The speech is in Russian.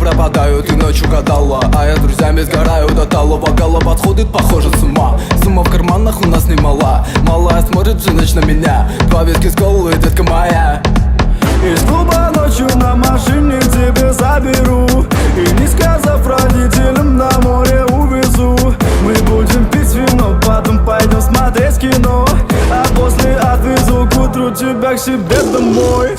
пропадаю, ты ночью гадала, а я с друзьями сгораю до талого. Гала подходит, похоже, с ума. Сумма в карманах у нас немала. Малая смотрит всю ночь на меня. 2 виски с колой, детка моя. Из клуба ночью на машине тебе заберу, и не сказав родителям, на море увезу. Мы будем пить вино, потом пойдем смотреть кино, а после отвезу к утру тебя к себе домой.